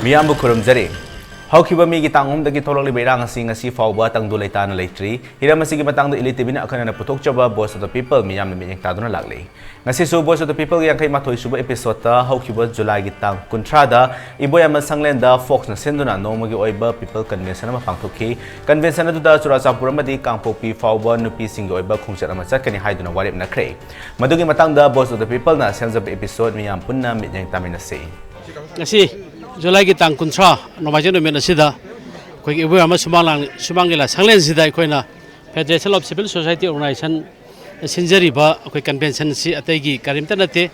Miyambu Kurumjari. Haukiba migi tangum dagi tolok liberang asing asi fauba tang dulai tana leitri. Hiram masigi matang do ELITETV na akan na putok coba Voice of the People miyam na miyang tado na lagli. Ngasi su Voice of the People yang kay matoy suba episode ta haukiba July gitang kontrada ibo yang masanglenda Fox na sendo na no magi oiba People Convention na mapangtuki. Convention na duda Churasampura madi kangpopi fauba nupi singi oiba kungsat na masat kani haido na warip na kray. Madugi matang da Voice of the People na senzab episode miyam punna miyang tamin na say. Ngasi July gitang kontra nomajen men asida koi ibu ama sumangila sanglen sida koina Federation of Civil Society Organization sinjari ba koi convention si ategi karimta nate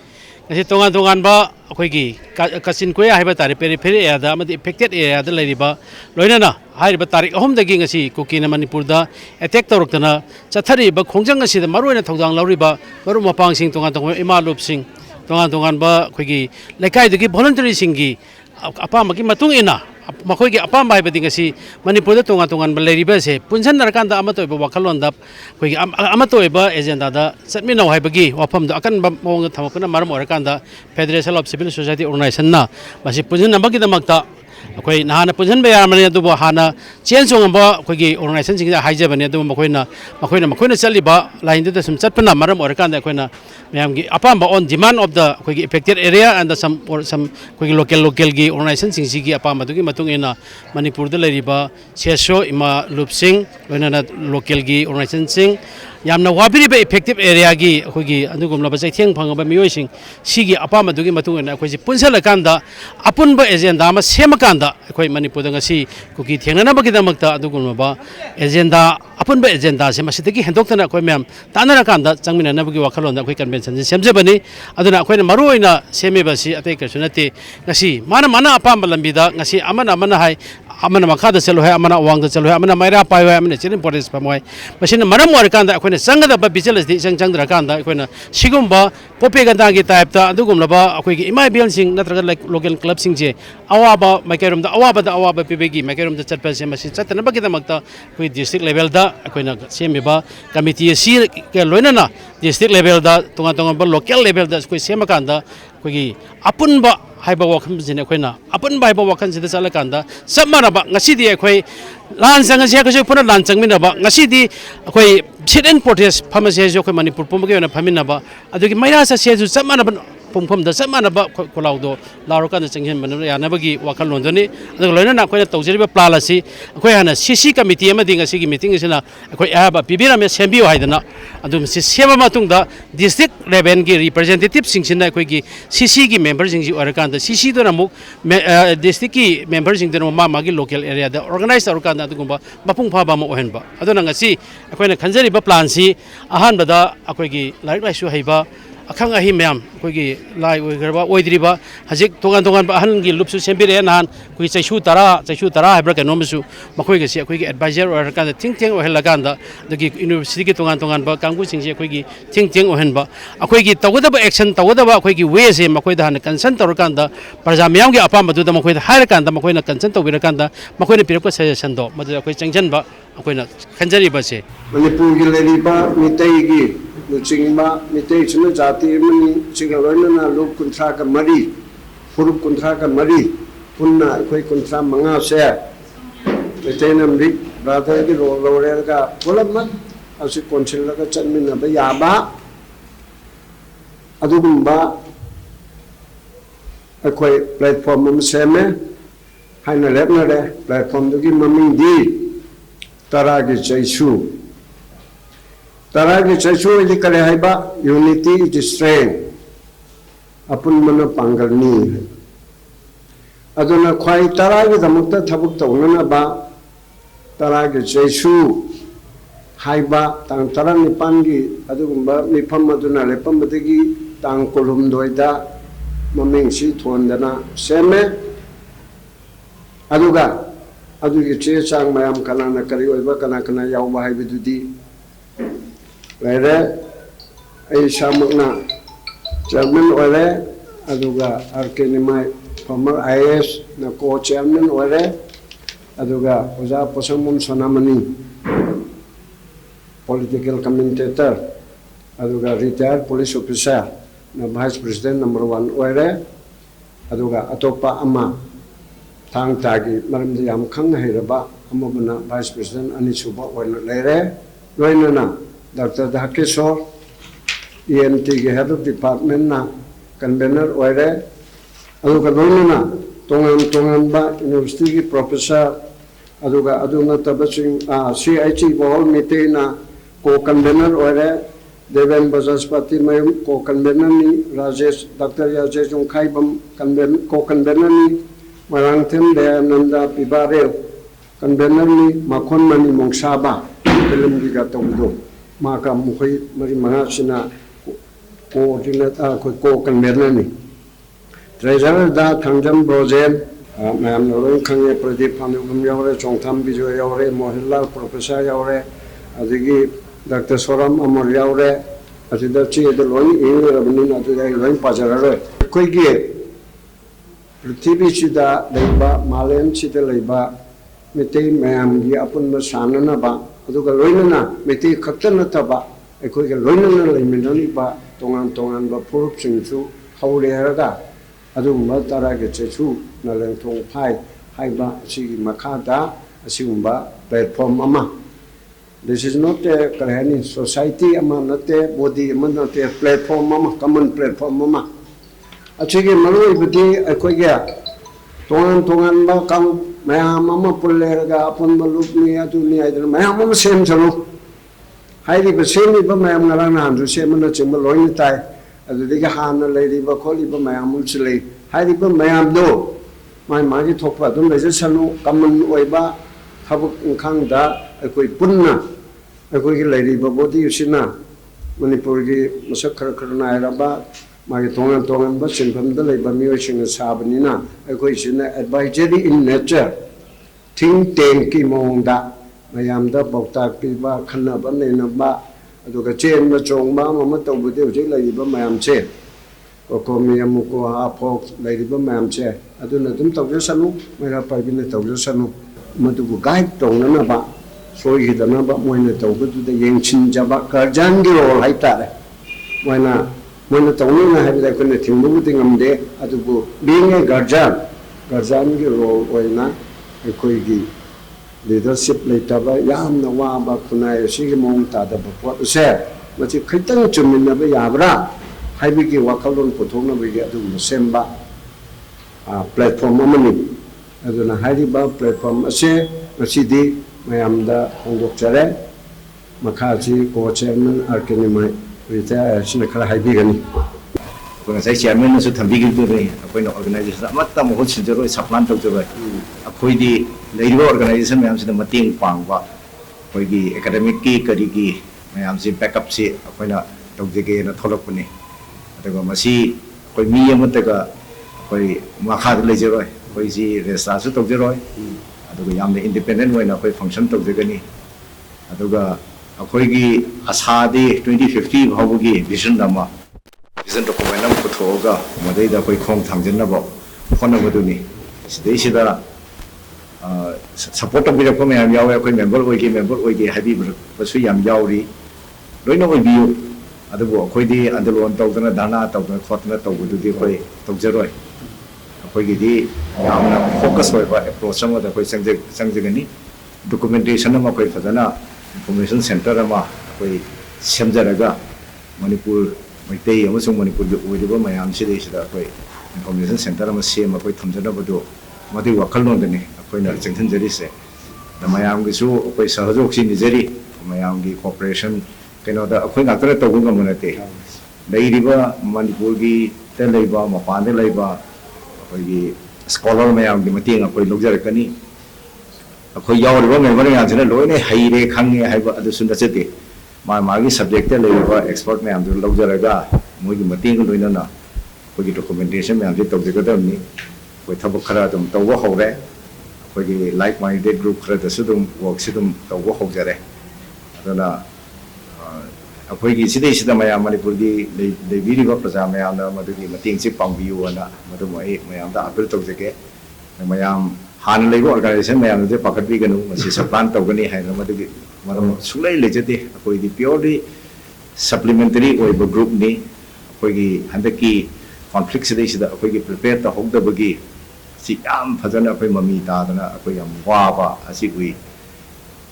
ngasi tongan ba koi gi kasin koi haiba tari periphery area da amadi affected area da leriba loinana haiba tarik ahom dagi ngasi kukina Manipur da attack tawrokna chathari ba khongjang asida maruina thongdang lauriba maru mapang sing tongan imalup sing tongan ba koi gi lekai dagi voluntary singi apa maki matung ina makoi ki apa mai beding si Manipur da tongan baleriba se punsan narkan da amato ba wakalon da koi amato ba agenda da satmi no hai bagi wafam da akan mong thamapuna maram orakan da Federation of Civil Society Organization na basi punsan nambagi da makta koi nahana punsan ba yamani du ba hana chen song ba koi ki organization sing da haije bani du makoina chali ba line da sum chatpana maram orakan da koina mayam gi apa ba on demand of the koi ki affected area and some koi ki local gi organization sing gi apa ma du gi matung ina Manipur da leriba chesho ima lupsing loina local gi organization sing yamna wabiri ba effective area gi koi gi andugum la ba theng phang ba miyoi sing sigi apa ma du gi matung ina koi ji punsala kanda apun ba agenda ma sema kanda koi Manipur da ngasi koi ki thengnana ba gi damakta andugum ba agenda apun ba agenda se masitagi hendokna koi myam tanara kanda changmina na ba gi wakhalon da koi convention semjabani aduna koi na maru ina semeba si atai ka sunate ngasi mana apam lambida ngasi amana hai amana makada chelo hai amana awang da chelo hai amana maira pai hai amana chirin polis pamoi masina maram war kanda koi na sangada ba bichelas di changdra kanda koi na sigumba pope ganda gi type ta adugum laba koi gi imai bial sing natraga like local club sing je awaba makairum da awaba pebegi makairum da chatpa se masi chatna ba gi da makta koi district level da koi na semeba committee si ke loina na district level da tongan ba local level da koi sema kanda koi gi apun ba haiba wakan jine koi na apun ba haiba wakan sida sala kanda samara ba ngasi di koi lan sang se ko puna lan chang mina ba ngasi di koi sit and protest pharmacy jo koi Manipur pum ge na phamina ba adugi maira sa se ju samara ba pumpham da samana ba kolaudo laro kan changhen man yana bagi wakal londoni adu loina na koina tawjeriba plan asi koi hana CC committee ama dinga sigi meeting isina koi aba bibira me sembio haidana adu sema matung da district level gi representative singchina koi gi CC gi member sing ji orakan da CC do namuk district gi member sing do ma magi local area da organize orakan da gumba mapung pha ba ma ohen ba adu na ngasi koina khanjari ba plan si ahan bada akoi gi laik lai su haiba akang ahi myam koi gi lai oigraba oidriba hajik tongan ba ahan gi lupsu sembire nan koi chaishu tara haibra ka nomsu makoi gi si koi gi advisor or kan think o helagan da dagi university gi tongan ba kanggu sing si koi gi think o hen ba akoi gi tawada ba action tawada ba koi gi way se makoi da han consent tor kan da parja myam gi apam madu da makoi da hair kan da makoi na consent to kan da makoi na pirko suggestion do madu koi changjan ba akoi na khanjari ba se Manipur gi leriba mitai gi Nucingba mitai chuna jati mani chingawena na lok kontra ka mari furup kontra ka mari punna koi kontra manga se mitai namri brother ki role ka polamat asi council ka chanmina ba yaba adugumba koi platform mam seme haina lepna re platform du ki mami di tara ki chaisu Taragi chachu di kare haiba unity is strength apun mana pangalni aduna khwai taragi damukta thabuk tawnana ba taragi chachu haiba tang tarani pangi adugumba mifam aduna lepam badagi tang kolum doida mameng si thondana seme aduga adugi che chang mayam kana kari oiba kana yawba haibidudi Lere, ay samakna chairman ole, aduga arkenimay former IAS na co-chairman ole, aduga uza pasamum sonamani political commentator, aduga retired police officer na vice president number 1 ole, aduga atopa ama thang tagi maram di am khang hairaba amabuna vice president anisuba oil lere loinana Dr. Dakesor ENT ge head of department na convener oire aduga loinana tongan ba university ge professor aduga aduna tabasing CIT ball meeting na co convener oire Deven Bajaspati Mayum co convener ni Rajesh Dr. Rajesh Jongkhaibam co convener ni Marangthem Dayananda Pibarel convener ni Makon Mani Mongsaba film diga tawdo maka mukhay mari mga sina coordinator co convener ni treasurer da Thangjam Brojen mayam norong khangye Pradeep Phanugam yawre Chongtham Bijoy yawre Mohanlal Professor yawre adigi Dr. Soram Amar yawre asida chi de loi rabni na de loi pajarare koi ge Prithvi chida leiba Malen chida leiba Mete mayam gi apun ma sanana ba aduga loinana mete khaktana taba ekoi ge loinana leiminani ba tongan ba purup singchu haure haraga adumba tara ge chechu na leng thong phai haiba sigi makhada asigumba platform ama. This is not a Kalahani society ama not a body ama not a platform ama common platform ama achige maroi budi ekoi ge tongan ba kam mayam ama pulleraga apun malup ni atu ni aidan mayam ama sem chalo haidi ba sem ni ba mayam ngara na hanju sem na chim loi ni tai adu diga han le ri ba kholi ba mayam mul chile haidi ba mayam do mai ma gi thokpa dum le chanu kamun oi ba thabuk khang da ekoi punna ekoi gi le ri ba bodi usina Manipur gi masak khar na ra ba magi tongan ba sinpham da leiba mioi sing sabani na ekoi sina advisory in nature think tank ki mong da mayam da bokta pi ba khana ba ne na ba aduga chen ma chong ba ma taw bu de je lai ba mayam che ko mi am ko ha phok lai ba mayam che aduna dum taw je sanu mera pa bi ne taw je sanu madu bu gai tong na ba soi hi da na ba moi ne taw bu de yeng chin ja ba ka jan gi ro lai ta re moi na Mana tahu na hari dah kena timbul tingam deh, atu bu being a guardian ki role oina, ekoi gi leadership leita ba, yam na wa ba kunai sih mong tada ba buat usai, macam kita cumin na ba yabra, hai bigi wakalon potong na bigi atu semba platform mana ni, atu na hari ba platform ase masih di mayam da hongdok cere, makasih co-chairman arkeni mai. Kita sini kalau happy kan ni. Kalau saya chairman nasi thambi gitu ni, apa ini organisasi mata mohon sejauh saplan tu jauh. Apa ini dari organisasi macam sedang mati pang ba, apa ini akademik ki keriki, macam si backup si apa ini tahu jegi na tholok pun ni. Atau masih apa ini yang mesti apa ini makar le jauh, apa ini si resasu tahu jauh. Atau yang independent way na apa function tahu jegi ni. Atau अखोई आसादी 2050 भावगी vision दमा vision document हम पुथोगा मदेदा कोई खोंग थांजनबो होनबदुनी सिदेसिदा support तबिरको ma'am यावे कोई member ओइगे हाबी बसु याम यावरी लोइना ओइबियो adobo अखोइदी आंदोलन तौदना दाना तौदना खोतना तौबदुदी कोई तौजरोय अखोइगिदी यामना फोकस होइबा अप्रोच अमदा कोई संजगनी डॉक्यूमेंटेशन अमा कोई फजना Information Center ama koi semjaraga Manipur Maitei amasung Manipur ge oidiba mayam sida sida koi Information Center ama sema koi thamjana bodo madi wakal no dene koi na chengthan jari se da mayam ge su koi sahajok si nijari mayam ge cooperation keno da koi ngakra tawu ngamunate leiriba Manipur gi te leiba mapan de leiba koi gi scholar mayam ge mating koi logjarakani अखोई यावरिबा member याजने लोइने हाइरे खंगे हाइबा अदुसुन दचते मागी subject ले लेबा expert में हम लौजरगा मोगी मतेंग लोइना कोगी documentation में हम तौजगदमनी कोई थबक खरा दम तौवा हौरे कोगी लाइक माइंडेड ग्रुप खरा दसुदम वर्क सिदम तौवा हौजरे अदना अखोगी सिदा मया मणिपुर की लेबिरिबा प्रजा मयाम मदुगी मतेंग से पांबियुना मदुम ए मयाम दा अपील तौजगे मयाम हान लेबो ऑर्गेनाइजेशन मैम जे पाखट भी गनु मसी सप्लान तौगनी है मदुगी मरम सुलै लेजते अखोई दी प्योरली सप्लीमेंटरी ओइबो ग्रुप नि अखोई हंदकी कॉन्फ्लिक्ट सिदा अखोई प्रिपेयर त होगदबगी si yam phajana akhoi mami ta dana akhoi yam wa ba asi ui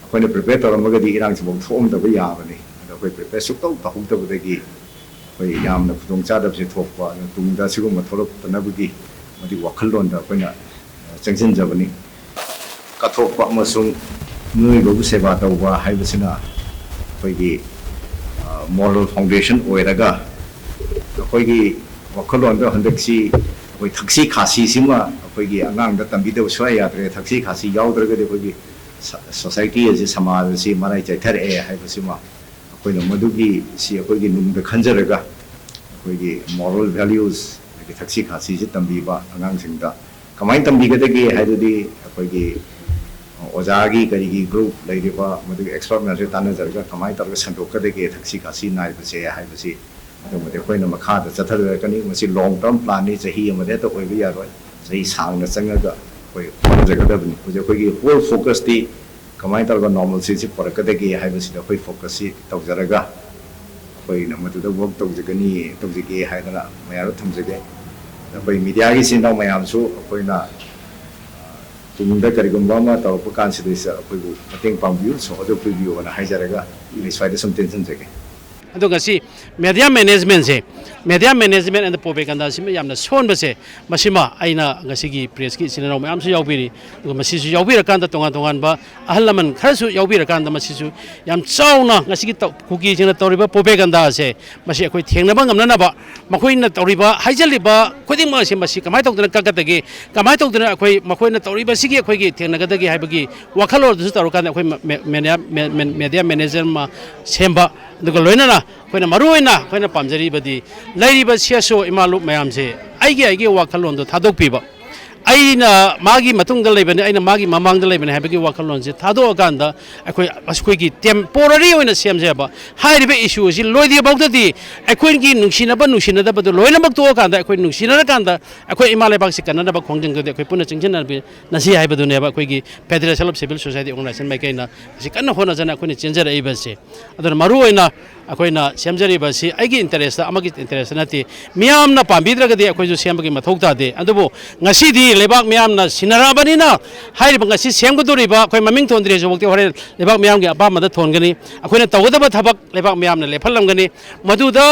akhoi na prepare toramga di irang chibok thom da ba ya ba ni akhoi prepare suk tau ta hum ta ba gi akhoi yam na phudong cha da se thok ba na tung da sigum ma tholok ta na bu gi madi wakhal lon da akhoi na changsin ja ba ni ka thok pa ma sung nui ba bu seba ta wa hai ba sina akhoi gi moral foundation oiraga akhoi gi wakhal lon da handak si akhoi thaksi khasi sima akhoi gi angang da tambi da swai ya tre thaksi khasi yaw dra ga de akhoi gi society as samaj si marai chai thar e hai ba sima akhoi na madu gi si akhoi gi num da khanjaraga akhoi gi moral values gi thaksi khasi ji tambi ba angang sing da kamai tambi ga de gi hai di akhoi gi ओजागी करीगी group लेरिबा मदु expert मेरे ताने जरगा कमाई तरगा संदोक कदेगे थक्सी खासी नाय बसे हाय बसी मदे कोइना मखा द चथर कनी मसी लॉन्ग टर्म प्लान नि चही मदे तो ओइबि यारोय चही सांगना चंगगा कोइ जगदबनि कोइ कोइ होल फोकस ति कमाई तरगा नॉर्मल सी पर कदेगे हाय बसी द कोइ फोकस सी तौजरगा कोइ न मदु द वर्क तौजगनी तौजगे हायदना मयारो थमजगे कोइ मीडिया की सिंदा मयामसु कोइना तुमदा करिगुम्बा मा तौरप कांसिदेसा अखोइबु मतेंग पांबियु सो अदो प्रिव्यू wana हाइजरगा इनिस्वाइड सम टेंशन जगे अदो गसी मीडिया मैनेजमेंट से मीडिया मैनेजमेंट एंड प्रोपेगेंडा सिम यामना सोनबा से मसिमा आइना गसी की प्रेस की सिनेमा मयाम सु यावबिरी मसिसु यावबिरा कांदा तोंगान तोंगान बा अहलमन खरसु यावबिरा कांदा मसिसु याम चाउना गसी की कुकी जिना तौरिबा प्रोपेगेंडा से मसि अखोइ थेंगनबा ngमनाबा मखोइना तौरिबा हाइजलिबा खोदिंग मा से मसि कमाय तौदना कगतगे कमाय तौदना अखोइ मखोइना तौरिबा सिगी अखोइगी थेंगनगदगे हाइबगी वखलोर दुसु तौरकान अखोइ मीडिया मैनेजर मा सेमबा दुगा लोइना अखोइना मरुइना अखोइना पामजरिबदी लैरिबा सियासो इमालु मयामसे आइगे वखलोंदो थादोकपिबा aina magi matung da leibane aina magi mamang da leibane habagi wakalon se thado aganda akoi gi temporary oina semje ba hairibe issue si loidi about di akoi gi nungsina da ba loina bak to aganda akoi nungsina da kanda akoi imale bak si kanana ba khongjeng de akoi puna chingchen na bi nasi hai ba du ne ba akoi gi federation of civil society organization mai kaina si kanna hona jana akoi ni changer ai ba se adon maru oina akoi na semjari ba si ai gi interest amagi interest na ti miam na pambidra ga de akoi ju sembagi mathok ta de adubo ngasi di लेबाक मियामना सिनाराबनिना हाइरिबा ngasi सेमगदोरिबा अखोइ ममिंग थोनद्रे जोबक्ते होरे लेबाक मियामगे अपामदा थोनगनी अखोइना तौगदबा थबक लेबाक मियामना लेफलमगनी मदुदा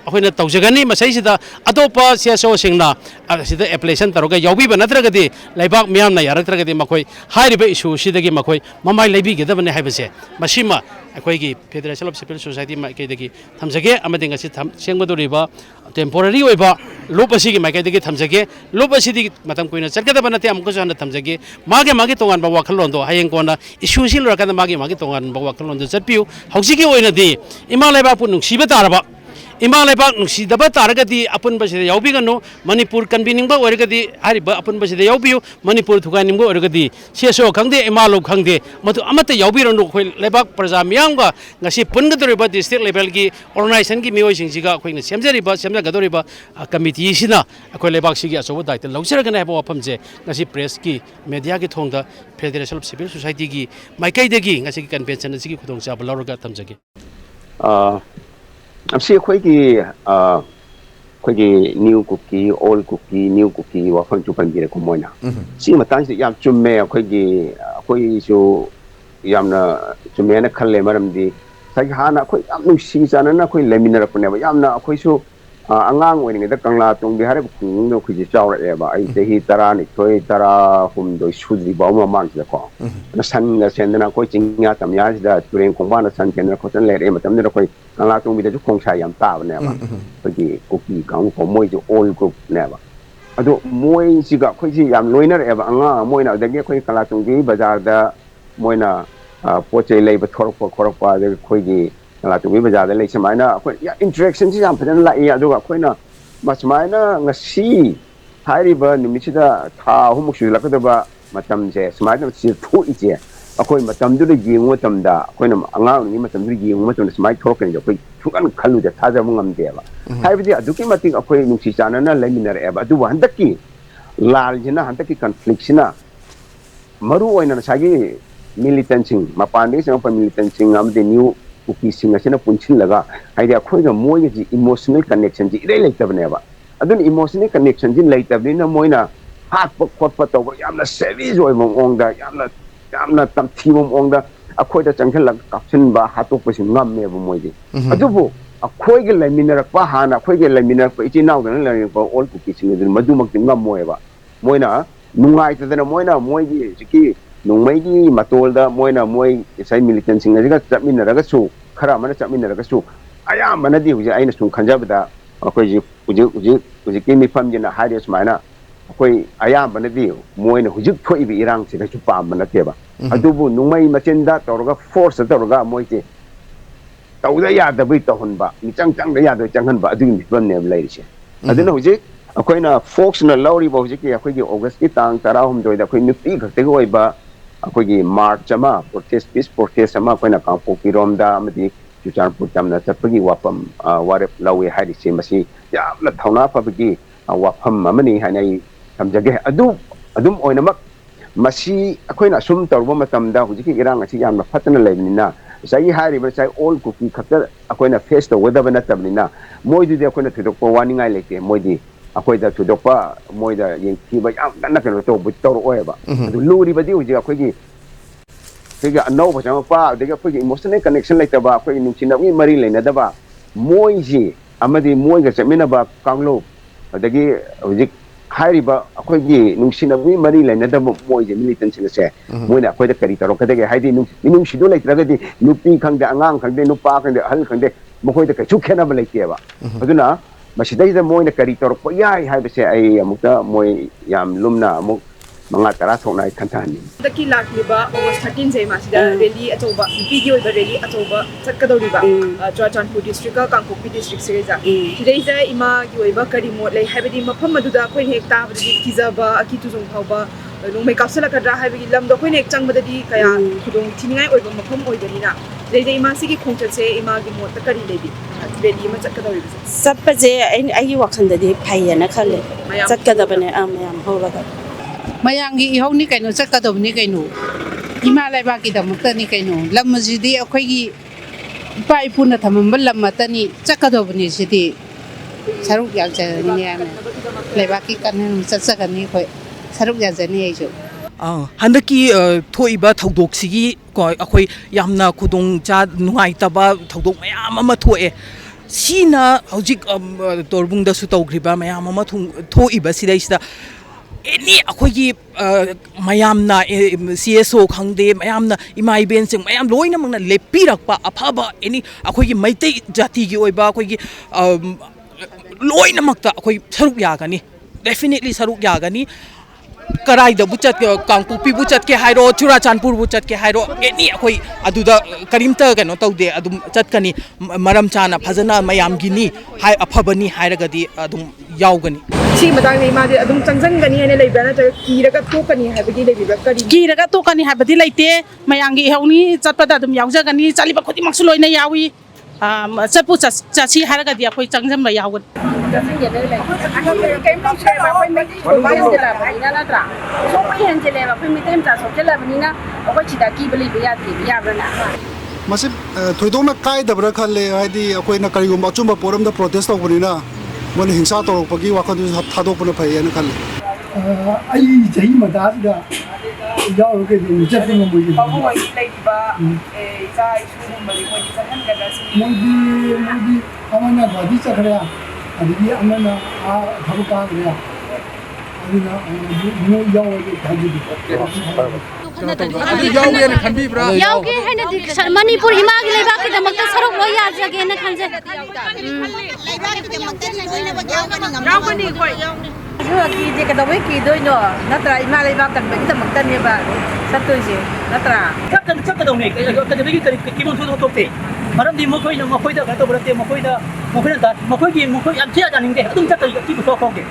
अखोइना तौजगनी मसैसिदा अतोपा सियासो सिंगना असिदा application तरोगा यावबिबा नत्रगदी लेबाक मियामना यारत्रगदी मखोइ हाइरिबा इशू सिदगी मखोइ ममाइ लेबिगदबने हाइबसे मसिमा अखोइगी फेडरेशन ऑफ सिविल सोसाइटी माइकेदगी थमजगे अमदि ngasi सेमगदोरिबा टेम्पोररी ओइबा लुप असिगी माइकेदगी थमजगे लुप असिदी मतम कोइना चरकदबा नते अमको जन थमजगे मागे तोंगान बा वाखलोंदो हायें कोना इशू सिल रकदा मागे तोंगान बा वाखलोंदो चटपिउ हौसिगी ओइनादी इमा लेबा पु नुसिबा तारबा इमा लेबाक नुसिदबा तारगदी अपुनबा सिदा यावबिगनो मणिपुर कन्वीनिंग बा ओरगदी हारिबा अपुनबा सिदा यावबिउ मणिपुर थुगानिंग बा ओरगदी सेसो खंगदे इमालो खंगदे मतु अमते यावबिरनो खोइ लेबाक प्रजा मियांगा ngasi पुनगदोरिबा डिस्ट्रिक्ट लेवल की ऑर्गेनाइजेशन की मियोइ सिंगसिगा खोइना सेमजरिबा सेमजगदोरिबा कमिटी सिना अखोइ लेबाक सिगी अचोबा दायित्व लौजरगना हाबा वाफमजे ngasi प्रेस की मीडिया की थोंगदा फेडरेशन ऑफ सिविल सोसाइटी की माइकाइदगी ngasi कन्वेंशन सिगी खुदोंचाबा लौरगा थमजगे आपसे अखोई new Kuki old Kuki new Kuki वाफम चुपन बिरे को मोइना सी मतंग से याम चुम्मे अखोई जो यामना चुम्मे ना खल्ले मरमदी सगी हाना अखोई याम नुसी जाना अखोई लेमिनरपने बा यामना अखोई सो angang oining da kangla tong bi hare khung no khiji chawra e ba ai tehi tara ni thoi tara hum do sudri ba ma mang da ko na san na sen na ko chingya tam ya da turen khong ba na san ken na ko tan le re ma tam ne ko kangla tong bi da khong sa yam ta ba ne ba ko ki ko ki kang ko moi jo all group ne ba ado moi si ga ko si yam loiner e ba anga moi na da ge ko kangla tong bi bazar da moi na po chei lei ba thor pa da ko gi là tụi bây giờ lấy xem na khoi interaction chứ làm phải lại ya rồi khoi na mà xem na ngasi hai riba ni mi chida tha hu muk shu la ka da ba matam je xem na chi thu i je khoi matam du gi ngo tam da khoi na anga ni matam du gi ngo tam xem thok kan jo khoi thu kan khalu da tha ja mungam de ba hai bi adu ki mating khoi nu si chana na leminar e ba du wan dak ki lal jina han ki conflict sina maru oina na sagi militant sing mapan ni sem militant sing am de new uki singa sina punchin laga idea khoi ga moi ji emotional connection ji ire like tabne ba adun emotional connection ji like tabne na moina ꯍꯥꯠꯄ ꯈꯣꯠꯄ ꯇꯧꯕ ꯌꯥꯝꯅ serious ꯑꯣꯏꯕ ꯃꯑꯣꯡꯗ ꯌꯥꯝꯅ ꯇꯝꯊꯤꯕ ꯃꯑꯣꯡꯗ ꯑꯩꯈꯣꯏꯗ ꯆꯪꯁꯤꯜꯂꯒ ꯀꯥꯞꯁꯤꯟꯕ ꯍꯥꯠꯇꯣꯛꯄꯁꯤ ꯉꯝꯃꯦꯕ ꯃꯣꯏꯗꯤ ꯑꯗꯨꯕꯨ ꯑꯩꯈꯣꯏꯒ ꯂꯩꯃꯤꯟꯅꯔꯛꯄ ꯍꯥꯟꯅ ꯑꯩꯈꯣꯏꯒ ꯂꯩꯃꯤꯟꯅꯔꯛꯄ ꯏꯆꯤꯜ ꯏꯅꯥꯎꯗꯅ ꯂꯩꯃꯤꯟꯅꯔꯛꯄ ꯑꯣꯜ ꯀꯨꯀꯤꯁꯤꯡ ꯑꯗꯨ ꯃꯗꯨꯃꯛꯇꯤ ꯉꯝꯃꯣꯏꯕ ꯃꯣꯏꯅ ꯅꯨꯡꯉꯥꯏꯇꯗꯅ ꯃꯣꯏꯒꯤ ꯍꯧꯖꯤꯛꯀꯤ ꯅꯣꯡꯃꯩꯒꯤ ꯃꯇꯣꯜꯗ ꯃꯣꯏ ꯉꯁꯥꯏ ꯃꯤꯂꯤꯇꯦꯟꯁꯤꯡ ꯑꯁꯤꯒ ꯆꯠꯃꯤꯟꯅꯔꯒꯁꯨ ꯈꯔ ꯑꯃꯅ ꯆꯠꯃꯤꯟꯅꯔꯒꯁꯨ ꯑꯌꯥꯝꯕꯅꯗꯤ ꯍꯧꯖꯤꯛ ꯑꯩꯅ ꯁꯨꯝ ꯈꯟꯖꯕꯗ ꯑꯩꯈꯣꯏ ꯍꯧꯖꯤꯛꯀꯤ ꯃꯤꯐꯝꯁꯤꯅ ꯍꯥꯏꯔꯤꯕ ꯁꯨꯃꯥꯏꯅ ꯑꯩꯈꯣꯏ ꯑꯌꯥꯝꯕꯅꯗꯤ ꯃꯣꯏꯅ ꯍꯧꯖꯤꯛ ꯊꯣꯛꯏꯕ ꯏꯔꯥꯡꯁꯤꯗꯁꯨ ꯄꯥꯝꯕ ꯅꯠꯇꯦꯕ ꯑꯗꯨꯕꯨ ꯅꯣꯡꯃꯩ ꯃꯆꯤꯟꯗ ꯇꯧꯔꯒ ꯐꯣꯔꯁꯇ ꯇꯧꯔꯒ ꯃꯣꯏꯁꯦ ꯇꯧꯗ ꯌꯥꯗꯕꯩ ꯇꯧꯍꯟꯕ ꯃꯤꯆꯪ ꯆꯪꯗ ꯌꯥꯗꯕꯩ ꯆꯪꯍꯟꯕ ꯑꯗꯨꯒꯤ ꯐꯤꯕꯝꯅꯦꯕ ꯂꯩꯔꯤꯁꯦ ꯑꯗꯨꯅ ꯍꯧꯖꯤꯛ ꯑꯩꯈꯣꯏꯅ ꯐꯣꯛꯁꯅ ꯂꯧꯔꯤꯕ ꯍꯧꯖꯤꯛꯀꯤ ꯑꯩꯈꯣꯏꯒꯤ ꯑꯣꯒꯁꯀꯤ ꯇꯥꯡ 16ꯗ ꯑꯩꯈꯣꯏ ꯅꯨꯄꯤ ꯈꯛꯇꯒꯤ ꯑꯣꯏꯕ ꯑꯩꯈꯣꯏꯒꯤ ꯃꯥꯔꯆ ꯑꯃ ꯄꯤꯁ ꯄ꯭ꯔꯣꯇꯦꯁ ꯑꯃ ꯑꯩꯈꯣꯏꯅ ꯀꯥꯡꯄꯣꯛꯄꯤꯔꯣꯝꯗ ꯑꯃꯗꯤ ꯆꯨꯔꯆꯥꯟꯄꯨꯔ ꯇꯝꯅ ꯆꯠꯄꯒꯤ ꯋꯥꯐꯝ ꯋꯥꯔꯦꯞ ꯂꯧꯋꯦ ꯍꯥꯏꯔꯤꯁꯦ ꯃꯁꯤ ꯌꯥꯝꯅ ꯊꯧꯅꯥ ꯐꯕꯒꯤ ꯋꯥꯐꯝ ꯑꯃꯅꯤ ꯍꯥꯏꯅ ꯑꯩ ꯊꯝꯖꯒꯦ ꯑꯗꯨꯝ ꯑꯣꯏꯅꯃꯛ ꯃꯁꯤ ꯑꯩꯈꯣꯏꯅ ꯑꯁꯨꯝ ꯇꯧꯕ ꯃꯇꯝꯗ ꯍꯧꯖꯤꯛꯀꯤ ꯏꯔꯥꯡ ꯑꯁꯤ ꯌꯥꯝꯅ ꯐꯠꯇꯅ ꯂꯩꯕꯅꯤꯅ ꯉꯁꯥꯏꯒꯤ ꯍꯥꯏꯔꯤꯕ ꯉꯁꯥꯏ ꯑꯣꯜ ꯀꯨꯀꯤ ꯈꯛꯇ ꯑꯩꯈꯣꯏꯅ ꯐꯦꯁ ꯇꯧꯒꯗꯕ ꯅꯠꯇꯕꯅꯤ나 ꯃꯣꯏꯗꯨꯗꯤ ꯑꯩꯈꯣꯏꯅ ꯊꯣꯏꯗꯣꯛꯄ ꯋꯥꯅꯤꯡꯉꯥꯏ ꯂꯩꯇꯦ ꯃꯣꯏꯗꯤ ꯑꯩꯈꯣꯏꯗ ꯊꯣꯏꯗꯣꯛꯄ ꯃꯣꯏꯗ ꯌꯦꯡꯊꯤꯕ ꯌꯥꯝ ꯀꯟꯅ ꯀꯩꯅꯣ ꯇꯧꯔꯛꯑꯣꯏꯕ ꯑꯗꯨ ꯂꯨꯔꯤꯕꯗꯤ ꯍꯧꯖꯤꯛ ꯑꯩꯈꯣꯏꯒꯤ ꯑꯅꯧꯕ ꯆꯪꯉꯛꯄ ꯑꯗꯒꯤ ꯑꯩꯈꯣꯏꯒꯤ ꯏꯃꯣꯁꯅꯦꯜ ꯀꯅꯦꯛꯁꯟ ꯂꯩꯇꯕ ꯑꯩꯈꯣꯏꯒꯤ ꯅꯨꯡꯁꯤꯅꯕꯒꯤ ꯃꯔꯤ ꯂꯩꯅꯗꯕ ꯃꯣꯏꯁꯤ ꯑꯃꯗꯤ ꯃꯣꯏꯒ ꯆꯠꯃꯤꯟꯅꯕ ꯀꯥꯡꯂꯨꯞ ꯑꯗꯒꯤ ꯍꯧꯖꯤꯛ ꯍꯥꯏꯔꯤꯕ ꯑꯩꯈꯣꯏꯒꯤ ꯅꯨꯡꯁꯤꯅꯕꯒꯤ ꯃꯔꯤ ꯂꯩꯅꯗꯕ ꯃꯣꯏꯁꯦ ꯃꯤꯂꯤꯇꯦꯟꯁꯤꯡ ꯑꯁꯦ ꯃꯣꯏꯅ ꯑꯩꯈꯣꯏꯗ ꯀꯔꯤ ꯇꯧꯔꯛꯀꯗꯒꯦ ꯍꯥꯏꯗꯤ ꯃꯤꯅꯨꯡꯁꯤꯗꯣ ꯂꯩꯇ꯭ꯔꯒꯗꯤ ꯅꯨꯄꯤ ꯈꯪꯗꯦ ꯑꯉꯥꯡ ꯈꯪꯗꯦ ꯅꯨꯄꯥ ꯈꯪꯗꯦ ꯑꯍꯜ ꯈꯪꯗꯦ ꯃꯈꯣꯏꯗ ꯀꯩꯁꯨ ꯈꯦꯠꯅꯕ ꯂꯩꯇꯦꯕ ꯑꯗꯨꯅ ꯃꯁꯤꯗꯩꯗ ꯃꯣꯏꯅ ꯀꯔꯤ ꯇꯧꯔꯛꯄ ꯌꯥꯏ ꯍꯥꯏꯕꯁꯦ ꯑꯩ ꯑꯃꯨꯛꯇ ꯃꯣꯏ ꯌꯥꯝ ꯂꯨꯝꯅ ꯑꯃꯨꯛ 5-10 ꯊꯣꯛꯅ ꯑꯩ ꯈꯟꯊꯍꯟꯅꯤꯡꯉꯤ ꯍꯟꯗꯛꯀꯤ ꯂꯥꯛꯂꯤꯕ ꯑꯣꯒꯁ 13ꯁꯦ ꯃꯁꯤꯗ ꯔꯦꯂꯤ ꯑꯆꯧꯕ ꯅꯨꯄꯤꯒꯤ ꯑꯣꯏꯕ ꯔꯦꯂꯤ ꯑꯆꯧꯕ ꯆꯠꯀꯗꯧꯔꯤꯕ ꯆꯨꯔꯆꯥꯟꯄꯨꯔ ꯗꯤꯁꯇ꯭ꯔꯤꯛꯀ ꯀꯥꯡꯄꯣꯛꯄꯤ ꯗꯤꯁꯇ꯭ꯔꯤꯛꯁꯤꯗ ꯁꯤꯗꯩꯗ ꯏꯃꯥꯒꯤ ꯑꯣꯏꯕ ꯀꯔꯤ ꯃꯣꯠ ꯂꯩ ꯍꯥꯏꯕꯗꯤ ꯃꯐꯝ ꯑꯗꯨꯗ ꯑꯩꯈꯣꯏꯅ ꯍꯦꯛ ꯇꯥꯕꯗꯗꯤ ꯀꯤꯖꯕ ꯑꯀꯤ ꯇꯨꯖꯨꯡ ꯐꯥꯎꯕ ꯅꯣꯡꯃꯩ ꯀꯥꯞꯁꯤꯜꯂꯛꯀꯗ꯭ꯔꯥ ꯍꯥꯏꯕꯒꯤ ꯂꯝꯗꯣ ꯑꯩꯈꯣꯏꯅ ꯍꯦꯛ ꯆꯪꯕꯗꯗꯤ ꯀꯌꯥ ꯈꯨꯗꯣꯡ ꯊꯤꯅꯤꯡꯉꯥꯏ ꯑꯣꯏꯕ ꯃꯐꯝ ꯑꯣꯏꯕꯅꯤꯅ ꯁꯤꯗꯩꯗ ꯏꯃꯥꯁꯤꯒꯤ ꯈꯣꯡꯆꯠꯁꯦ ꯏꯃꯥꯒꯤ ꯃꯣꯠꯇ ꯀꯔꯤ ꯂꯩꯕꯤ ꯔꯦꯂꯤ ꯑꯃ ꯆꯠꯀꯗꯧꯔꯤꯕꯁꯦ ꯆꯠꯄꯁꯦ ꯑꯩꯒꯤ ꯋꯥꯈꯜꯗꯗꯤ ꯐꯩꯌꯦꯅ ꯈꯜꯂꯦ ꯆꯠꯀꯗꯕꯅꯦ ꯃꯌꯥꯝ ꯍꯧꯔꯒ ꯃꯌꯥꯝꯒꯤ ꯏꯍꯧꯅꯤ ꯀꯩꯅꯣ ꯆꯠꯀꯗꯕꯅꯤ ꯀꯩꯅꯣ ꯏꯃꯥ ꯂꯩꯕꯥꯛꯀꯤꯗꯃꯛꯇꯅꯤ ꯀꯩꯅꯣ ꯂꯝ ꯑꯁꯤꯗꯤ ꯑꯩꯈꯣꯏꯒꯤ ꯏꯄꯥ ꯏꯄꯨꯅ ꯊꯝꯃꯝꯕ ꯂꯝ ꯑꯃꯇꯅꯤ ꯆꯠꯀꯗꯕꯅꯤ ꯁꯤꯗꯤ ꯁꯔꯨꯛ ꯌꯥꯖꯒꯅꯤ ꯌꯥꯝꯅ ꯂꯩꯕꯥꯛꯀꯤ ꯀꯟꯅ ꯆꯠꯆꯒꯅꯤ ꯑꯩꯈꯣꯏ ꯁꯔꯨꯛ ꯌꯥꯖꯅꯤ ꯑꯩꯁꯨ ꯍꯟꯗꯛꯀꯤ ꯊꯣꯛꯏꯕ ꯊꯧꯗꯣꯛꯁꯤꯒꯤ ꯑꯩꯈꯣꯏ ꯌꯥꯝꯅ ꯅꯨꯡꯉꯥꯏꯇꯕ ꯊꯧꯗꯣꯛ ꯃꯌꯥꯝ ꯑꯃ ꯊꯣꯛꯑꯦ ꯁꯤꯅ ꯍꯧꯖꯤꯛ ꯇꯣꯔꯕꯨꯡꯗꯁꯨ ꯇꯧꯈ꯭ꯔꯤꯕ ꯃꯌꯥꯝ ꯑꯃ ꯊꯣꯛꯏꯕ ꯁꯤꯗꯩꯁꯤꯗ ꯑꯦꯅꯤ ꯑꯩꯈꯣꯏꯒꯤ ꯃꯌꯥꯝꯅ CSO ꯈꯪꯗꯦ ꯃꯌꯥꯝꯅ ꯏꯃꯥ ꯏꯕꯦꯟꯁꯤꯡ ꯃꯌꯥꯝ ꯂꯣꯏꯅꯃꯛꯅ ꯂꯦꯞꯄꯤꯔꯛꯄ ꯑꯐꯕ ꯑꯦꯅꯤ ꯑꯩꯈꯣꯏꯒꯤ ꯃꯩꯇꯩ ꯖꯥꯇꯤꯒꯤ ꯑꯣꯏꯕ ꯑꯩꯈꯣꯏꯒꯤ ꯂꯣꯏꯅꯃꯛꯇ ꯑꯩꯈꯣꯏ ꯁꯔꯨꯛ ꯌꯥꯒꯅꯤ ꯗꯦꯐꯤꯅꯦꯠꯂꯤ ꯁꯔꯨꯛ ꯌꯥꯒꯅꯤ ꯀꯔꯥꯏꯗꯕꯨ ꯆꯠꯀꯦ ꯀꯥꯡꯄꯣꯛꯄꯤꯕꯨ ꯆꯠꯀꯦ ꯍꯥꯏꯔꯣ ꯆꯨꯔꯆꯥꯟꯄꯨꯔꯕꯨ ꯆꯠꯀꯦ ꯍꯥꯏꯔꯣ ꯑꯦꯅꯤ ꯑꯩꯈꯣꯏ ꯑꯗꯨꯗ ꯀꯔꯤꯝꯇ ꯀꯩꯅꯣ ꯇꯧꯗꯦ ꯑꯗꯨꯝ ꯆꯠꯀꯅꯤ ꯃꯔꯝ ꯆꯥꯅ ꯐꯖꯅ ꯃꯌꯥꯝꯒꯤꯅꯤ ꯑꯐꯕꯅꯤ ꯍꯥꯏꯔꯒꯗꯤ ꯑꯗꯨꯝ ꯌꯥꯎꯒꯅꯤ ꯁꯤꯒꯤ ꯃꯇꯥꯡꯗ ꯏꯃꯥꯗꯤ ꯑꯗꯨꯝ ꯆꯪꯁꯤꯟꯒꯅꯤ ꯍꯥꯏꯅ ꯂꯩꯕ꯭ꯔꯥ ꯅꯠꯇ꯭ꯔꯒ ꯀꯤꯔꯒ ꯊꯣꯛꯀꯅꯤ ꯍꯥꯏꯕꯒꯤ ꯂꯩꯕꯤꯕ꯭ꯔꯥ ꯀꯔꯤ ꯀꯤꯔꯒ ꯇꯣꯛꯀꯅꯤ ꯍꯥꯏꯕꯗꯤ ꯂꯩꯇꯦ ꯃꯌꯥꯝꯒꯤ ꯏꯍꯧꯅꯤ ꯆꯠꯄꯗ ꯑꯗꯨꯝ ꯌꯥꯎꯖꯒꯅꯤ ꯆꯠꯂꯤꯕ ꯈꯨꯗꯤꯡꯃꯛꯁꯨ ꯂꯣꯏꯅ ꯌꯥꯎꯏ ꯆꯠꯄꯨ ꯆꯠꯁꯤ ꯍꯥꯏꯔꯒꯗꯤ ꯑꯩꯈꯣꯏ ꯆꯪꯖꯟꯕ ꯌꯥꯎꯒꯅꯤ ꯃꯁꯤ ꯊꯣꯏꯗꯣꯛꯅ ꯀꯥꯏꯗꯕ꯭ꯔꯥ ꯈꯜꯂꯦ ꯍꯥꯏꯗꯤ ꯑꯩꯈꯣꯏꯅ ꯀꯔꯤꯒꯨꯝꯕ ꯑꯆꯨꯝꯕ ꯄꯣꯠ ꯑꯃꯗ ꯄ꯭ꯔꯣꯇꯦꯁ ꯇꯧꯕꯅꯤꯅ ꯃꯣꯏꯅ ꯍꯤꯡꯁꯥ ꯇꯧꯔꯛꯄꯒꯤ ꯋꯥꯈꯜꯗꯨꯁꯨ ꯊꯥꯗꯣꯛꯄꯅ ꯐꯩꯌꯦꯅ ꯈꯜꯂꯦ ꯑꯩ ꯆꯍꯤ ꯃꯇꯥꯁꯤꯗ ꯌꯥꯎꯔ ꯀꯩꯗꯧꯅꯤ ꯆꯠꯄ ꯉꯝꯃꯣꯏꯗꯣꯏꯅꯤ ꯂꯩꯔꯤꯕ ꯏꯆꯥ ꯏꯁꯨꯒꯨꯝꯕꯗꯤ ꯃꯣꯏꯗꯤ ꯆꯠꯍꯟꯒꯗ꯭ꯔꯥ ꯃꯣꯏꯗꯤ ꯑꯃꯅ ꯒꯥꯔꯤ ꯆꯠꯈ꯭ꯔꯦ ꯑꯗꯒꯤ ꯑꯃꯅ ꯊꯕꯛ ꯀꯥꯈ꯭ꯔꯦ ꯑꯗꯨꯅ ꯃꯣꯏ ꯌꯥꯎꯔꯒ ꯌꯥꯎꯒꯦꯅ ꯈꯟꯕꯤꯕ꯭ꯔꯥ ꯌꯥꯎꯒꯦ ꯍꯥꯏꯅꯗꯤ ꯃꯅꯤꯄꯨꯔ ꯏꯃꯥꯒꯤ ꯂꯩꯕꯥꯛꯀꯤꯗꯃꯛꯇ ꯁꯔꯨꯛ ꯂꯣꯏ ꯌꯥꯖꯒꯦꯅ ꯈꯟꯖꯩ ꯌꯥꯎꯒꯅꯤ ꯑꯩꯈꯣꯏ ꯀꯤꯗꯦ ꯀꯩꯗꯧꯕꯩ ꯀꯤꯗꯣꯏꯅꯣ ꯅꯠꯇ꯭ꯔꯥ ꯏꯃꯥ ꯂꯩꯕꯥꯛ ꯀꯟꯕꯒꯤꯗꯃꯛꯇꯅꯦꯕ ꯆꯠꯇꯣꯏꯁꯦ ꯅꯠꯇ꯭ꯔꯥ ꯆꯠꯀꯗꯧꯅꯦ ꯀꯩꯗꯧꯕꯒꯤ ꯀꯤꯕꯝ ꯊꯣꯛꯇꯦ ꯃꯔꯝꯗꯤ ꯃꯈꯣꯏꯅ ꯀꯩꯅꯣ ꯇꯧꯕ ꯅꯠꯇꯦ ꯃꯈꯣꯏ ꯌꯥꯝ ꯊꯤ ꯌꯥꯅꯤꯡꯗꯦ ꯑꯗꯨꯝ ꯀꯤꯕ ꯊꯣꯛꯀꯧꯒꯦ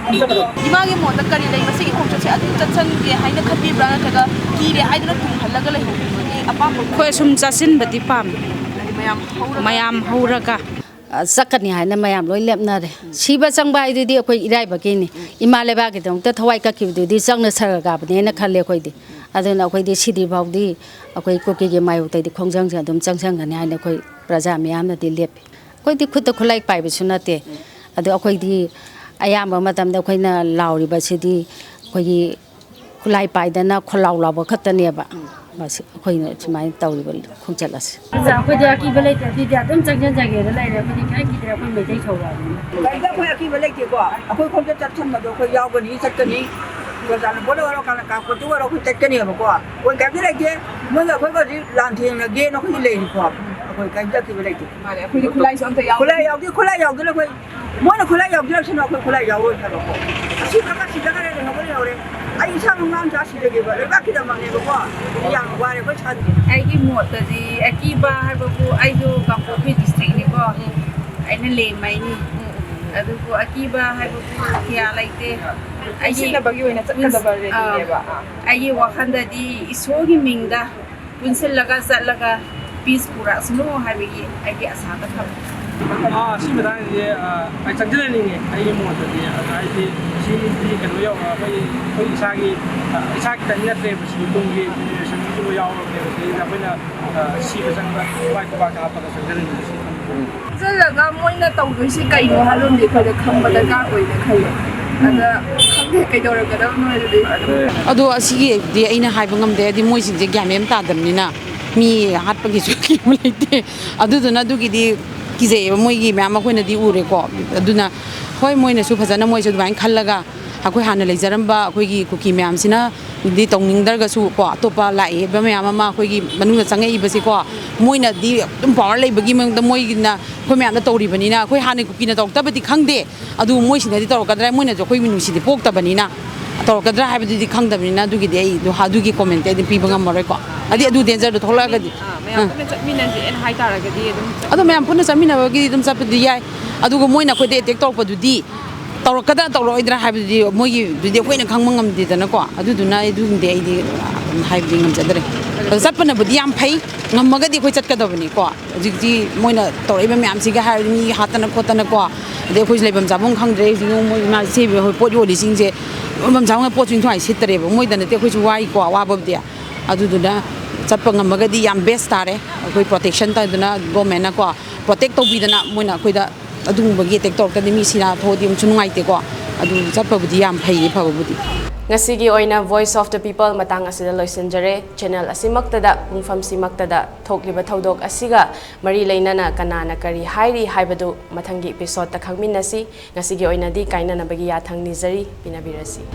ꯏꯃꯥꯒꯤ ꯃꯣꯠꯇ ꯀꯔꯤ ꯂꯩ ꯃꯁꯤꯒꯤ ꯈꯣꯡꯆꯠꯁꯦ ꯑꯗꯨꯝ ꯆꯠꯁꯟꯒꯦ ꯍꯥꯏꯅ ꯈꯟꯕꯤꯕ꯭ꯔꯥ ꯅꯠꯇ꯭ꯔꯒ ꯀꯤꯔꯦ ꯍꯥꯏꯗꯨꯅ ꯇꯨꯡꯍꯜꯂꯒ ꯂꯩꯍꯧꯕꯒꯤ ꯑꯄꯥꯝꯕ ꯑꯩꯈꯣꯏ ꯁꯨꯝ ꯆꯠꯁꯤꯟꯕꯗꯤ ꯄꯥꯝꯃꯤ ꯃꯌꯥꯝ ꯍꯧꯔꯒ ꯆꯠꯀꯅꯤ ꯍꯥꯏꯅ ꯃꯌꯥꯝ ꯂꯣꯏ ꯂꯦꯞꯅꯔꯦ ꯁꯤꯕ ꯆꯪꯕ ꯍꯥꯏꯗꯨꯗꯤ ꯑꯩꯈꯣꯏ ꯏꯔꯥꯏꯕꯛꯀꯤꯅꯤ ꯏꯃꯥ ꯂꯩꯕꯥꯛꯀꯤꯗꯃꯛꯇ ꯊꯋꯥꯏ ꯀꯠꯈꯤꯕꯗꯨꯗꯤ ꯆꯪꯅ ꯁꯔꯒꯥꯕꯅꯦꯅ ꯈꯜꯂꯦ ꯑꯩꯈꯣꯏꯗꯤ ꯑꯗꯨꯅ ꯑꯩꯈꯣꯏꯗꯤ ꯁꯤꯗꯤ ꯐꯥꯎꯗꯤ ꯑꯩꯈꯣꯏ ꯀꯨꯀꯤꯒꯤ ꯃꯥꯌꯣꯛꯇꯗꯤ ꯈꯣꯡꯖꯪꯁꯦ ꯑꯗꯨꯝ ꯆꯪꯁꯟꯒꯅꯤ ꯍꯥꯏꯅ ꯑꯩꯈꯣꯏ ꯄ꯭ꯔꯖꯥ ꯃꯌꯥꯝꯅꯗꯤ ꯂꯦꯞꯄꯤ ꯑꯩꯈꯣꯏꯗꯤ ꯈꯨꯠꯇ ꯈꯨꯠꯂꯥꯏ ꯄꯥꯏꯕꯁꯨ ꯅꯠꯇꯦ ꯑꯗꯣ ꯑꯩꯈꯣꯏꯗꯤ ꯑꯌꯥꯝꯕ ꯃꯇꯝꯗ ꯑꯩꯈꯣꯏꯅ ꯂꯥꯎꯔꯤꯕꯁꯤꯗꯤ ꯑꯩꯈꯣꯏꯒꯤ ꯈꯨꯠꯂꯥꯏ ꯄꯥꯏꯗꯅ ꯈꯣꯜꯂꯥꯎ ꯂꯥꯎꯕ ꯈꯛꯇꯅꯦꯕ ꯑꯩꯈꯣꯏꯅ ꯁꯨꯃꯥꯏꯅ ꯇꯧꯔꯤꯕ ꯈꯣꯡꯆꯠ ꯑꯁꯤ ꯑꯩꯈꯣꯏꯗꯤ ꯑꯀꯤꯕ ꯂꯩꯇꯦ ꯑꯗꯨꯗꯤ ꯑꯗꯨꯝ ꯆꯪꯖꯟꯖꯒꯦꯅ ꯂꯩꯔꯦ ꯑꯩꯈꯣꯏꯗꯤ ꯀꯔꯤ ꯀꯤꯗ꯭ꯔꯦ ꯑꯩꯈꯣꯏ ꯃꯩꯇꯩ ꯊꯧꯕꯥꯜꯅꯤ ꯀꯩꯗ ꯑꯩꯈꯣꯏ ꯑꯀꯤꯕ ꯂꯩꯇꯦꯀꯣ ꯑꯩꯈꯣꯏ ꯈꯣꯡꯆꯠ ꯆꯠꯁꯟꯕꯗꯣ ꯑꯩꯈꯣꯏ ꯌꯥꯎꯒꯅꯤ ꯆꯠꯀꯅꯤ ꯆꯨꯔꯥꯆꯥꯟꯄꯨꯔꯗ ꯑꯣꯏꯔꯣ ꯀꯥꯡꯄꯣꯛꯄꯤꯗ ꯑꯣꯏꯔꯣ ꯑꯩꯈꯣꯏ ꯆꯠꯀꯅꯦꯕꯀꯣ ꯑꯩꯈꯣꯏ ꯀꯩꯝꯇ ꯂꯩꯇꯦ ꯃꯣꯏꯒ ꯑꯩꯈꯣꯏꯒ ꯍꯧꯖꯤꯛ ꯂꯥꯟꯊꯦꯡꯅꯒꯦꯅ ꯑꯩꯈꯣꯏꯗꯤ ꯂꯩꯔꯤꯀꯣ ꯑꯩꯈꯣꯏ ꯀꯩꯝꯇ ꯑꯀꯤꯕ ꯂꯩꯇꯦ ꯑꯩꯈꯣꯏꯗꯤ ꯈꯨꯠꯂꯥꯏꯁꯨ ꯑꯝꯇ ꯌꯥꯎꯗꯦ ꯈꯨꯠꯂꯥꯏ ꯌꯥꯎꯗꯦ ꯈꯨꯠꯂꯥꯏ ꯌꯥꯎꯗꯅ ꯑꯩꯈꯣꯏ ꯃꯣꯏꯅ ꯈꯨꯠꯂꯥꯏ ꯌꯥꯎꯗ꯭ꯔꯁꯨꯅ ꯑꯩꯈꯣꯏ ꯈꯨꯠꯂꯥꯏ ꯌꯥꯎꯔꯣꯏ ꯍꯥꯏꯕꯀꯣ ꯑꯁꯤ ꯈꯔ ꯁꯤꯗꯒꯔꯦ ꯂꯩꯍꯧꯕ ꯂꯩꯍꯧꯔꯦ ꯑꯩ ꯏꯁꯥ ꯃꯃꯥ ꯃꯆꯥ ꯁꯤꯗꯒꯦꯕ ꯂꯩꯕꯥꯛꯀꯤꯗꯃꯛꯅꯦꯕꯀꯣ ꯌꯥꯝ ꯋꯥꯔꯦ ꯑꯩꯈꯣꯏ ꯁꯥꯗꯦ ꯑꯩꯒꯤ ꯃꯣꯠꯇꯗꯤ ꯑꯀꯤꯕ ꯍꯥꯏꯕꯕꯨ ꯑꯩꯁꯨ ꯀꯥꯡꯄꯣꯛꯄꯤ ꯗꯤꯁꯇ꯭ꯔꯤꯛꯅꯤꯀꯣ ꯑꯩꯅ ꯂꯦꯝꯃꯩꯅꯤ ꯑꯗꯨꯕꯨ ꯑꯀꯤꯕ ꯍꯥꯏꯕꯕꯨ ꯀꯌꯥ ꯂꯩꯇꯦ ꯄꯨꯟꯁꯤꯟꯅꯕꯒꯤ ꯑꯣꯏꯅ ꯆꯠꯀꯗꯕ ꯔꯦꯂꯤꯅꯦꯕ ꯑꯩꯒꯤ ꯋꯥꯈꯜꯗꯗꯤ ꯏꯁꯣꯔꯒꯤ ꯃꯤꯡꯗ ꯄꯨꯟꯁꯤꯜꯂꯒ ꯆꯠꯂꯒ ꯄꯤꯁ ꯄꯨꯔꯛꯁꯅꯨ ꯍꯥꯏꯕꯒꯤ ꯑꯩꯒꯤ ꯑꯁꯥꯗ ꯊꯝꯃꯤ ꯁꯤ ꯃꯇꯥꯡꯁꯦ ꯑꯩ ꯆꯪꯁꯤꯜꯍꯟꯅꯤꯡꯉꯦ ꯑꯩꯒꯤ ꯃꯣꯠꯇꯗꯤ ꯍꯥꯏꯗꯤ ꯁꯤꯗꯤ ꯀꯩꯅꯣ ꯌꯧꯔ ꯑꯩꯈꯣꯏ ꯏꯁꯥꯒꯤ ꯈꯤꯇꯪ ꯅꯠꯇ꯭ꯔꯦꯕ ꯁꯤ ꯇꯨꯡꯒꯤ ꯖꯦꯅꯦꯔꯦꯁꯟꯒꯤꯁꯨ ꯌꯥꯎꯔꯕꯅꯦꯕ ꯁꯤꯗ ꯑꯩꯈꯣꯏꯅ ꯁꯤꯕ ꯆꯪꯕ ꯈꯨꯕꯥꯛ ꯍꯥꯞꯄꯒ ꯆꯪꯁꯤꯜꯍꯟꯅꯤꯡꯉꯦ ꯆꯠꯂꯒ ꯃꯣꯏꯅ ꯇꯧꯗꯣꯏꯁꯤ ꯀꯩꯅꯣ ꯍꯥꯏꯕꯝꯗꯤ ꯑꯩꯈꯣꯏꯗ ꯈꯪꯕ ꯗꯔꯀꯥꯔ ꯑꯣꯏꯅ ꯈꯜꯂꯦ ꯑꯗ ꯈꯪꯗꯦ ꯀꯩꯗꯧꯔꯛꯀꯗꯕꯅꯣ ꯍꯥꯏꯕꯗꯤ ꯑꯗꯣ ꯑꯁꯤꯒꯤꯗꯤ ꯑꯩꯅ ꯍꯥꯏꯕ ꯉꯝꯗꯦ ꯍꯥꯏꯗꯤ ꯃꯣꯏꯁꯤꯡꯁꯦ ꯒ꯭ꯌꯥꯟ ꯃꯦꯟ ꯇꯥꯗꯕꯅꯤꯅ ꯃꯤ ꯍꯥꯠꯄꯒꯤꯁꯨ ꯀꯤꯕ ꯂꯩꯇꯦ ꯑꯗꯨꯗꯨꯅ ꯑꯗꯨꯒꯤꯗꯤ ꯀꯤꯖꯩꯌꯦꯕ ꯃꯣꯏꯒꯤ ꯃꯌꯥꯝ ꯑꯩꯈꯣꯏꯅꯗꯤ ꯎꯔꯦꯀꯣ ꯑꯗꯨꯅ ꯍꯣꯏ ꯃꯣꯏꯅꯁꯨ ꯐꯖꯅ ꯃꯣꯏꯁꯨ ꯑꯗꯨꯃꯥꯏꯅ ꯈꯜꯂꯒ ꯑꯩꯈꯣꯏ ꯍꯥꯟꯅ ꯂꯩꯖꯔꯝꯕ ꯑꯩꯈꯣꯏꯒꯤ ꯀꯨꯀꯤ ꯃꯌꯥꯝꯁꯤꯅ ꯗꯤ ꯇꯧꯅꯤꯡꯗ꯭ꯔꯒꯁꯨ ꯀꯣ ꯑꯇꯣꯞꯄ ꯂꯥꯛꯏꯕ ꯃꯌꯥꯝ ꯑꯃ ꯑꯩꯈꯣꯏꯒꯤ ꯃꯅꯨꯡꯗ ꯆꯪꯉꯛꯏꯕꯁꯤꯀꯣ ꯃꯣꯏꯅꯗꯤ ꯑꯗꯨꯝ ꯄꯋꯥꯔ ꯂꯩꯕꯒꯤ ꯃꯅꯨꯡꯗ ꯃꯣꯏꯒꯤꯅ ꯑꯩꯈꯣꯏ ꯃꯌꯥꯝꯗ ꯇꯧꯔꯤꯕꯅꯤꯅ ꯑꯩꯈꯣꯏ ꯍꯥꯟꯅ ꯀꯨꯀꯤꯅ ꯇꯧꯔꯛꯇꯕꯗꯤ ꯈꯪꯗꯦ ꯑꯗꯨ ꯃꯣꯏꯁꯤꯅꯗꯤ ꯇꯧꯔꯛꯀꯗ꯭ꯔꯥ ꯃꯣꯏꯅꯁꯨ ꯑꯩꯈꯣꯏ ꯃꯤꯅꯨꯡꯁꯤꯗꯤ ꯄꯣꯛꯇꯕꯅꯤꯅ ꯇꯧꯔꯛꯀꯗ꯭ꯔꯥ ꯍꯥꯏꯕꯗꯨꯗꯤ ꯈꯪꯗꯕꯅꯤꯅ ꯑꯗꯨꯒꯤꯗꯤ ꯑꯩ ꯑꯗꯨꯒꯤ ꯀꯣꯃꯦꯟꯇꯤ ꯑꯩꯗꯤ ꯄꯤꯕ ꯉꯝꯃꯔꯣꯏꯀꯣ ꯑꯗꯨ ꯗꯦꯟꯖꯔꯗꯣ ꯊꯣꯛꯂꯛꯑꯒꯗꯤ ꯃꯌꯥꯝ ꯄꯨꯟꯅ ꯆꯠꯃꯤꯟꯅꯁꯦꯅ ꯍꯥꯏꯇꯥꯔꯒꯗꯤ ꯑꯗꯣ ꯃꯌꯥꯝ ꯄꯨꯟꯅ ꯆꯠꯃꯤꯟꯅꯕꯒꯤꯗꯤ ꯑꯗꯨꯝ ꯆꯠꯄꯗꯤ ꯌꯥꯏ ꯑꯗꯨꯒ ꯃꯣꯏꯅ ꯑꯩꯈꯣꯏꯗ ꯑꯦꯇꯦꯛ ꯇꯧꯔꯛꯄꯗꯨꯗꯤ ꯇꯧꯔꯛꯀꯗ꯭ꯔꯥ ꯇꯧꯔꯛꯑꯣꯏꯗ꯭ꯔꯥ ꯍꯥꯏꯕꯗꯨꯗꯤ ꯃꯣꯏꯒꯤꯗꯨꯗꯤ ꯑꯩꯈꯣꯏꯅ ꯈꯪꯕ ꯉꯝꯗꯦꯗꯅꯀꯣ ꯑꯗꯨꯗꯨꯅ ꯑꯗꯨꯝꯗꯤ ꯑꯩꯗꯤ ꯍꯥꯏꯕꯗꯤ ꯉꯝꯖꯗ꯭ꯔꯦ ꯑꯗꯣ ꯆꯠꯄꯅꯕꯨꯗꯤ ꯌꯥꯝ ꯐꯩ ꯉꯝꯃꯒꯗꯤ ꯑꯩꯈꯣꯏ ꯆꯠꯀꯗꯕꯅꯤꯀꯣ ꯍꯧꯖꯤꯛꯇꯤ ꯃꯣꯏꯅ ꯇꯧꯔꯛꯏꯕ ꯃꯌꯥꯝꯁꯤꯒ ꯍꯥꯏꯔꯗꯤ ꯃꯤ ꯍꯥꯠꯇꯅ ꯈꯣꯠꯇꯅꯀꯣ ꯑꯗꯩ ꯑꯩꯈꯣꯏꯁꯨ ꯂꯩꯐꯝ ꯆꯥꯐꯝ ꯈꯪꯗ꯭ꯔꯦ ꯍꯧꯖꯤꯛ ꯃꯣꯏ ꯏꯃꯥ ꯄꯣꯠ ꯌꯣꯜꯂꯤꯁꯤꯡꯁꯦ ꯂꯩꯐꯝ ꯆꯥꯐꯝ ꯄꯣꯠꯁꯤꯡ ꯁꯨꯃꯥꯏꯅ ꯁꯤꯠꯇ꯭ꯔꯦꯕ ꯃꯣꯏꯗ ꯅꯠꯇꯦ ꯑꯩꯈꯣꯏꯁꯨ ꯋꯥꯏꯀꯣ ꯑꯋꯥꯕꯕꯨꯗꯤ ꯑꯗꯨꯗꯨꯅ ꯆꯠꯄ ꯉꯝꯃꯒꯗꯤ ꯌꯥꯝ ꯕꯦꯁ ꯇꯥꯔꯦ ꯑꯩꯈꯣꯏ ꯄ꯭ꯔꯣꯇꯦꯛꯁꯟ ꯇꯧꯗꯅ ꯒꯣꯔꯃꯦꯟꯅꯀꯣ ꯄ꯭ꯔꯣꯇꯦꯛ ꯇꯧꯕꯤꯗꯅ ꯃꯣꯏꯅ ꯑꯩꯈꯣꯏꯗ ꯑꯗꯨꯒꯨꯝꯕꯒꯤ ꯑꯦꯇꯦꯛ ꯇꯧꯔꯛꯇꯗꯤ ꯃꯤ ꯁꯤꯅꯥ ꯊꯣꯛꯑꯗꯤ ꯑꯃꯨꯛꯁꯨ ꯅꯨꯡꯉꯥꯏꯇꯦꯀꯣ ꯑꯗꯨ ꯆꯠꯄꯕꯨꯗꯤ ꯌꯥꯝ ꯐꯩꯌꯦ ꯐꯕꯕꯨꯗꯤ ꯉꯁꯤꯒꯤ ꯑꯣꯏꯅ ꯚꯣꯏꯁ ꯑꯣꯐ ꯗ ꯄꯤꯄꯜ ꯃꯇꯥꯡ ꯑꯁꯤꯗ ꯂꯣꯏꯁꯤꯟꯖꯔꯦ ꯆꯦꯅꯦꯜ ꯑꯁꯤꯃꯛꯇꯗ ꯄꯨꯡꯐꯝꯁꯤꯃꯛꯇꯗ ꯊꯣꯛꯂꯤꯕ ꯊꯧꯗꯣꯛ ꯑꯁꯤꯒ ꯃꯔꯤ ꯂꯩꯅꯅ ꯀꯅꯥꯅ ꯀꯔꯤ ꯍꯥꯏꯔꯤ ꯍꯥꯏꯕꯗු ꯃꯊꯪꯒꯤ ꯑꯦꯄꯤꯁꯣꯗꯇ ꯈꯪꯃꯤꯟꯅꯁꯤ ꯉꯁꯤꯒꯤ ꯑꯣꯏꯅꯗꯤ ꯀꯥꯏꯅꯅꯕꯒꯤ ꯌꯥꯊꯪ ꯅꯤꯖꯔꯤ ꯄꯤꯅꯕꯤꯔꯁꯤ